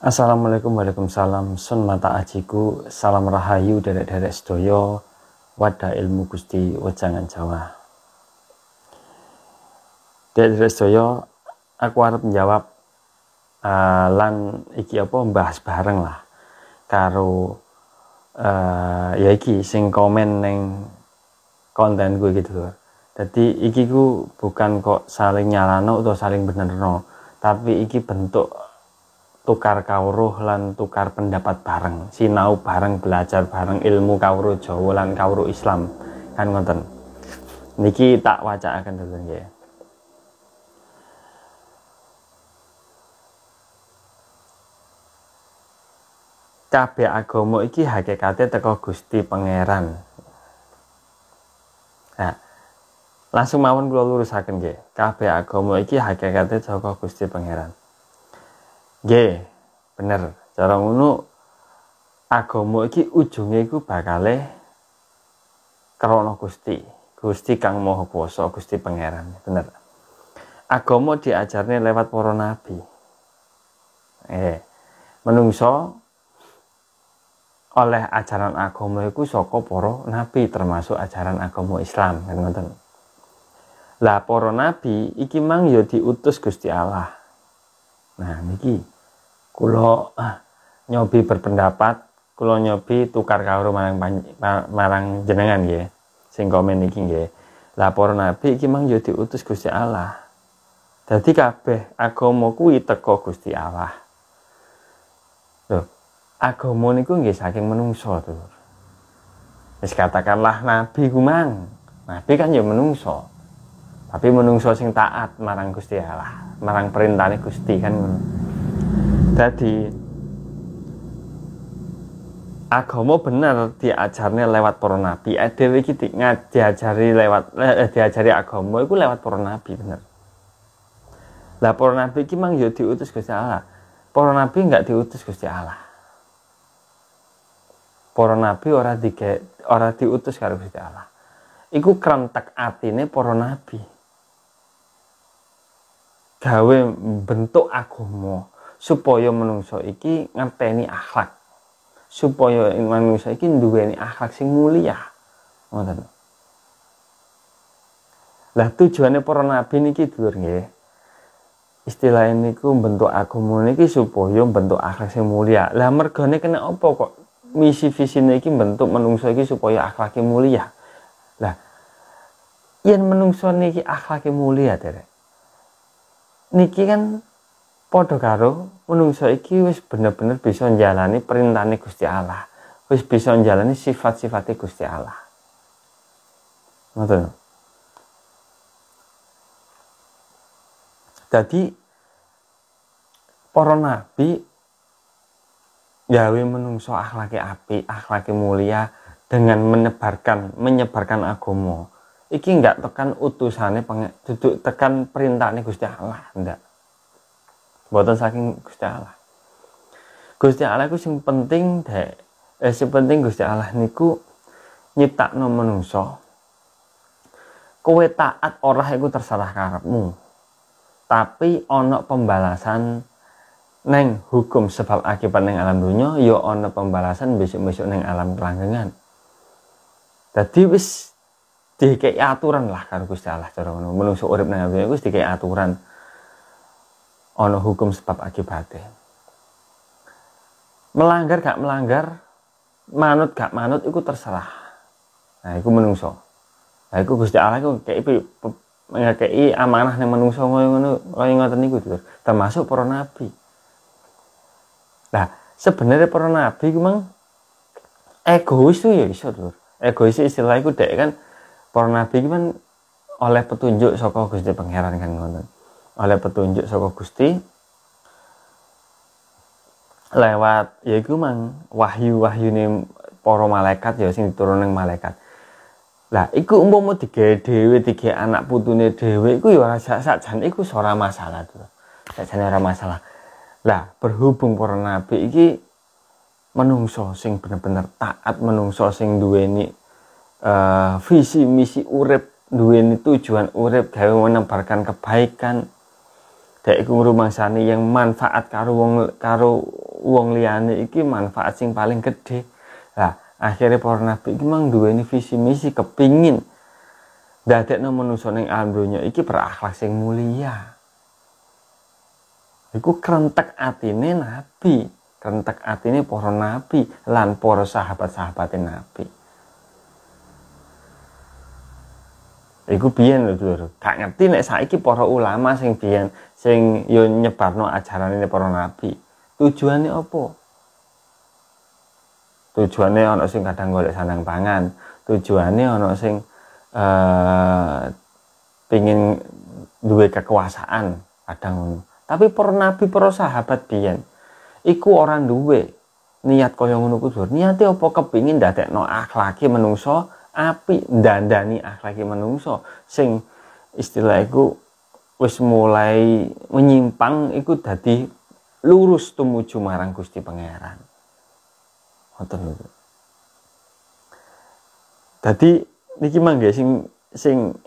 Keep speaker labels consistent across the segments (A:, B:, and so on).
A: Assalamualaikum Waalaikumsalam. Sun mata ajiku, salam rahayu derek-derek sedoyo, wadah ilmu Gusti wejangan Jawa. Derek sedoyo, aku arep menjawab lan iki apa bahas bareng lah karo ya iki sing komen neng konten gue gitu. Jadi iki ku bukan kok saling nyalano atau saling benerno, tapi iki bentuk tukar kawruh lan tukar pendapat bareng, sinau bareng, belajar bareng ilmu kawruh Jawa lan kawruh Islam kan ngoten. Niki tak wacaaken dulu nggih. Kabeh agama iki hakikate teko Gusti Pangeran. Nah, langsung mawon kula lurusaken nggih. Kabeh agama iki hakikate teko Gusti Pangeran. Nggih, bener. Cara ngono agama iki ujunge iku bakale krana Gusti. Gusti Kang Maha Kuwasa, Gusti Pangeran. Bener. Agama diajarne lewat para nabi. Menungso oleh ajaran agama iku saka para nabi, termasuk ajaran agama Islam kan ngoten. Lah para nabi iki mang ya diutus Gusti Allah. Nah niki kula nyobi berpendapat, kula nyobi tukar kawruh marang jenengan nggih. Sing komen iki nggih. Lah para nabi iki mang ya diutus Gusti Allah. Dadi kabeh agama kuwi teka Gusti Allah. Loh, agama niku nggih saking menungso to. Wis katakanlah nabi ku mang. Nabi kan ya menungso. Tapi menungso sing taat marang Gusti Allah, marang perintahane Gusti kan ngono. Dadi agama bener diajarne lewat para nabi. Dhewe iki diajari diajari agama iku lewat para nabi bener. Lah para nabi iki mang ya diutus Gusti Allah. Para nabi enggak diutus Gusti Allah. Para nabi ora diutus karo Gusti Allah. Iku krentek atine para nabi. Gawe bentuk agama supaya manungsa iki ngerteni akhlak, supaya manungsa iki nduweni akhlak sing mulia. Ngoten. Lah tujuane para nabi niki dulur nggih. Istilah niku bentuk agama niki supaya bentuk akhlak sing mulia. Lah mergane kena apa kok misi visine iki bentuk manungsa iki supaya akhlake mulia. Lah yen manungsa niki akhlake mulia derek. Niki kan padha karo manungsa iki wis bener-bener bisa njalani perintahane Gusti Allah. Wis bisa njalani sifat-sifate Gusti Allah. Ngoten. Dadi para nabi gawe manungsa akhlake apik, akhlake mulia dengan menyebarkan agama. Iki enggak tekan utusane duduk tekan perintahane Gusti Allah, enggak. Mboten saking Gusti Allah. Gusti Allah iku sing penting sing penting Gusti Allah niku nyiptakno manungsa. Kowe taat ora iku terserah karepmu. Tapi ana pembalasan neng hukum sebab akibat neng alam dunya, ya ana pembalasan besok-besok neng alam kelanggengan. Dadi wis dikei aturan lah karo Gusti Allah cara ngono. Manungsa urip nang dunya wis dikei aturan. Ana hukum sebab akibate. Melanggar gak melanggar, manut gak manut iku terserah. Nah, iku manungsa. Nah, iku Gusti Allah iku ngekei amanah ning manungsa ngono kaya ngoten niku termasuk para nabi. Nah, sebenarnya para nabi iku mang egois tuh ya iso lho. Egois istilah iku dek kan para nabi iki kan oleh petunjuk saka Gusti Pangeran kan ngoten. Oleh petunjuk saka Gusti lewat yaiku mang wahyu-wahyune para malaikat ya sing diturun ning malaikat. Lah iku umpama digawe dhewe, digawe anak putune dhewe iku ya ora sakjane iku ora masalah to. Sakjane ora masalah. Lah berhubung para nabi iki menungso sing bener-bener taat, menungso sing duweni visi misi urip, duweni tujuan urip gawe menebarkan kebaikan, Dek iku ngrumangsani yang manfaat karo wong liyane iki manfaat sing paling gede. Lah, akhirnya para nabi iki mang duweni visi misi kepingin dadekno manungsa ning alam donya iki berakhlak sing mulia. Iku krentek atine nabi, krentek atine para nabi lan para sahabat-sahabate nabi. Iku biyen lho, Lur. Gak ngerti nek saiki para ulama sing biyen sing yo nyebarno ajarane para nabi. Tujuane apa? Tujuane ana sing kadang golek sandang pangan, tujuane ana sing pengin duwe kekuasaan, kadang ngono. Tapi para nabi, para sahabat biyen iku ora duwe niat kaya ngono ku, Lur. Niate apa kepingin ndadekno akhlake manungsa apik, ndandani akhlake manungsa sing istilah iku wis mulai menyimpang iku dadi lurus tumuju marang Gusti Pangeran. Ngoten lho. Dadi niki mangke sing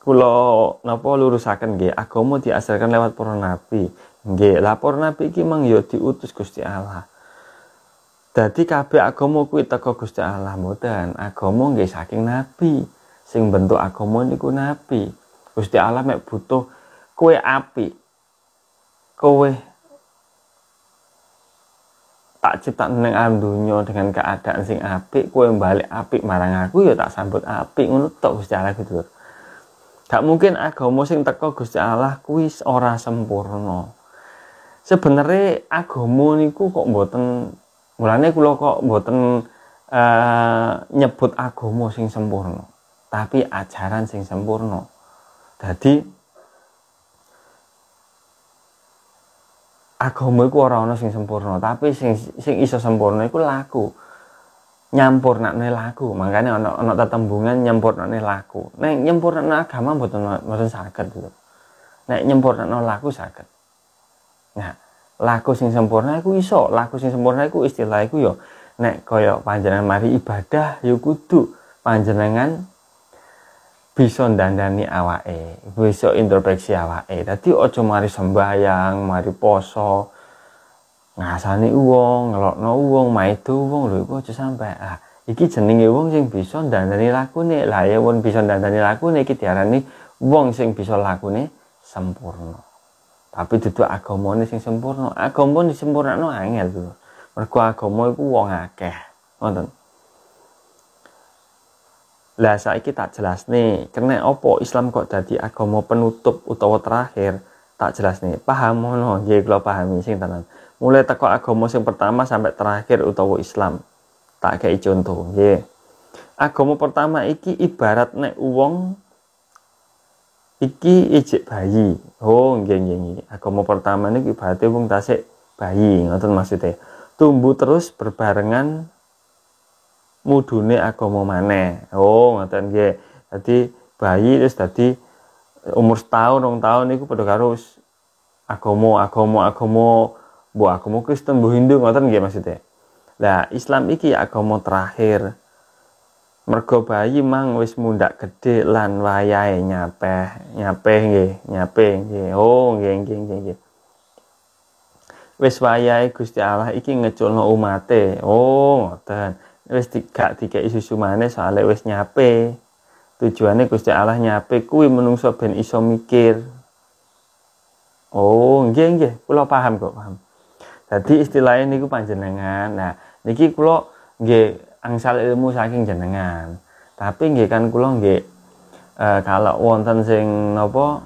A: kula napa lurusaken nggih, agama diajarkan lewat para nabi. Nggih, lah para nabi iki mang ya diutus Gusti Allah. Dadi kabeh agama kuwi teko Gusti Allah mboten. Agama nggih saking nabi. Sing bentuk agama niku nabi. Gusti Allah mek butuh kowe apik. Kowe tak ciptakno ning alam donya dengan keadaan sing apik, kowe balik apik marang aku ya tak sambut apik ngono tok Gusti Allah gitu. Gak mungkin agama sing teko Gusti Allah kuwi ora sempurna. Sebenarnya agama niku kok mboten, mulane kula kok mboten nyebut agama sing sempurna, tapi ajaran sing sempurna. Dadi agama iku ora ana sing sempurna, tapi sing iso sempurna iku laku. Nyampurnakne laku, makane ana tetembungan nyampurnakne laku. Nek nyampurnakne agama mboten saged lho. Nek nyampurnakne laku saged. Nah, laku sing sempurna iku iso, laku sing sempurna iku istilah iku ya nek kaya panjenengan mari ibadah ya kudu panjenengan bisa ndandani awake, bisa introspeksi awake. Dadi aja mari sembayang, mari poso, ngasani wong, ngelokno wong, maido wong lho iku aja sampe. Ah, iki jenenge wong sing bisa ndandani lakune. Lah ya wong bisa ndandani lakune iki diarani wong sing bisa lakune sempurna. Tapi dudu agamane sing sempurna. Agama disempurnakno angel lho. Mergo agama iku wong akeh. Ngoten. Lah saiki tak jelasne, kene apa Islam kok dadi agama penutup utawa terakhir? Tak jelasne. Paham ngono, nggih kula pahami sing tenan. Mulai teko agama sing pertama sampai terakhir utawa Islam. Tak kei contoh, nggih. Agama pertama iki ibarat nek wong iki ijik bayi. Oh, nggih. Agama pertama niku ibarate wong tasik bayi, ngoten maksudnya. Tumbuh terus berbarengan mudune agama maneh. Oh, ngoten nggih. Dadi bayi terus dadi umur setahun, 2 tahun niku padha karo agama mbok agama Kristen, mbok Hindu ngoten nggih maksudnya. Lah, Islam iki agama terakhir. Mergo bayi mang wis mundak gedhe lan wayahe nyapeh nggih. Oh, nggih. Wis wayahe Gusti Allah iki ngeculno umate. Oh, ngoten. Wis gak dikeki susu maneh soalé wis nyape. Tujuane Gusti Allah nyape kuwi menungso ben iso mikir. Oh, nggih. Kula paham kok, paham. Dadi istilahnya niku panjenengan. Nah, niki kula nggih angsal ilmu saking jenengan. Tapi nggih kan kula nggih kalau wonten sing napa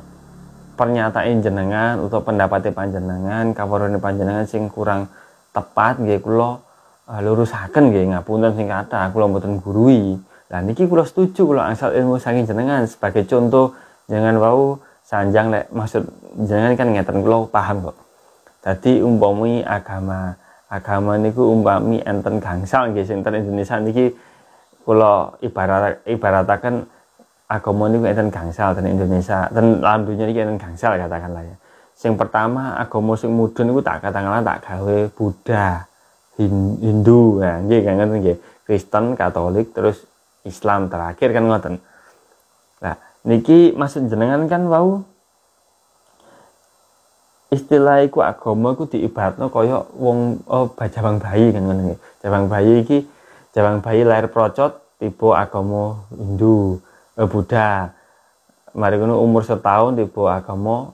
A: pernyataan jenengan utawa pendapatnya panjenengan, kawarane panjenengan sing kurang tepat nggih kula lurusaken nggih, ngapunten sing kathah, kula mboten gurui. Lah niki kula setuju, kula angsal ilmu saking jenengan. Sebagai contoh jangan wau sanjang lek maksud jenengan kan ngeten, kula paham kok. Dadi umpami agama niku umpami enten gangsal nggih sinten Indonesia niki kula ibarataken agama niku enten gangsal ten Indonesia, ten alam dunya niki enten gangsal katakanlah ya. Sing pertama agama sing mudhun niku tak katakanlah tak gawe Buddha, Hindu, ya nggih kan ngoten nggih. Kristen, Katolik, terus Islam terakhir kan ngoten. Nah, niki maksud jenengan kan wau istilah iku agama iku diibaratno kaya wong jabang bayi kan ngono. Jabang bayi lahir procot tiba agama Hindu, Buddha. Mari ngono umur setahun tiba agama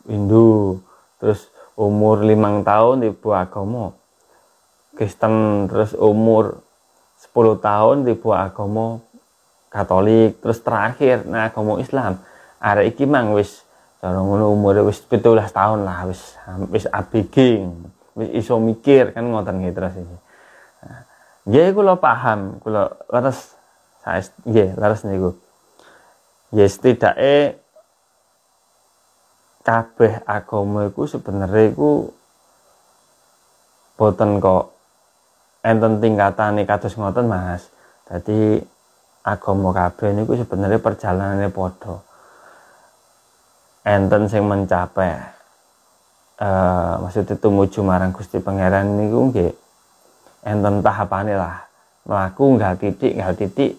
A: Hindu. Terus umur 5 tahun tiba agama Kristen. Terus umur 10 tahun tiba agama Katolik. Terus terakhir nah agama Islam. Arek iki mang wis cara ngono umure wis 17 tahun lah, wis ABG, wis iso mikir kan ngoten nggih terus iki. Nggih kula paham, kula leres nggih leres niku. Ya setidake kabeh agama iku sebenere iku boten kok enten tingkatane kados ngoten Mas. Dadi agama kabeh niku sebenere perjalanane padha. Enten sing mencapai maksudnya tumuju marang Gusti Pangeran niku nggih enten tahapane lah. Mlaku nggal titik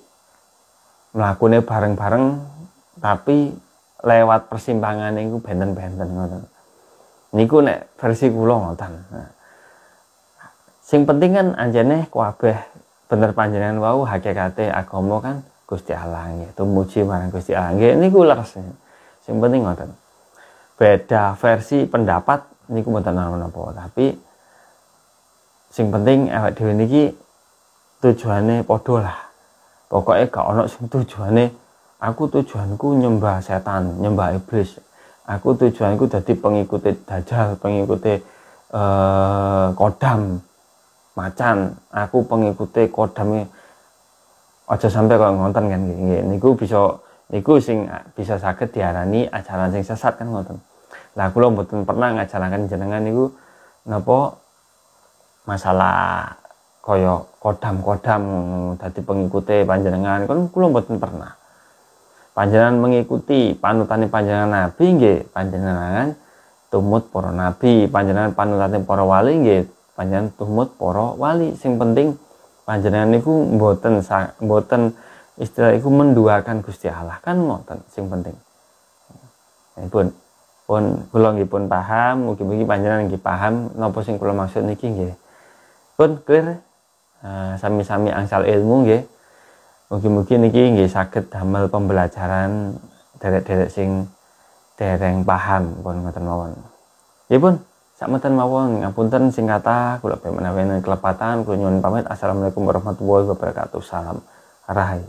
A: mlakune bareng-bareng tapi lewat persimpangan niku benten-benten ngoten. Niku nek versi kula ngoten. Sing penting kan anjene kabeh bener panjenengan wau hakikate agama kan Gusti Allah nggih, tumuju marang Gusti Allah nggih niku leres. Sing penting ngoten. Beda versi pendapat niku mboten napa-napa, tapi sing penting awake dhewe niki tujuane padha lah. Pokoke gak ono sing tujuane aku tujuanku nyembah setan, nyembah iblis. Aku tujuanku dadi pengikuti Dajjal, pengikuti kodam macan. Aku pengikuti kodame aja sampai kok ngonten kan nggih. Niku sing bisa saged diarani ajaran sing sesat kan ngoten. Lah kula mboten pernah ngajaraken jenengan niku napa masalah kaya kodam-kodam dadi pengikuti panjenengan kan kula mboten pernah. Panjenengan mengikuti panutane panjenengan nabi nggih, panjenengan tumut para nabi, panjenengan panutane para wali nggih, panjenengan tumut para wali. Sing penting panjenengan niku mboten istilah iku menduakan Gusti Allah kan ngoten sing penting. Pun kula nggih pun paham, mugi-mugi panjenengan nggih paham napa sing kula maksud niki nggih. Pun clear. Sami-sami angsal ilmu nggih. Mugi-mugi niki nggih saged damel pembelajaran derek-derek sing dereng paham pun ngoten mawon. Nggih pun sakmeten mawon ngapunten sing kathah kula menawi kelepatan kula nyuwun pamit. Assalamualaikum warahmatullahi wabarakatuh. Salam Rahai.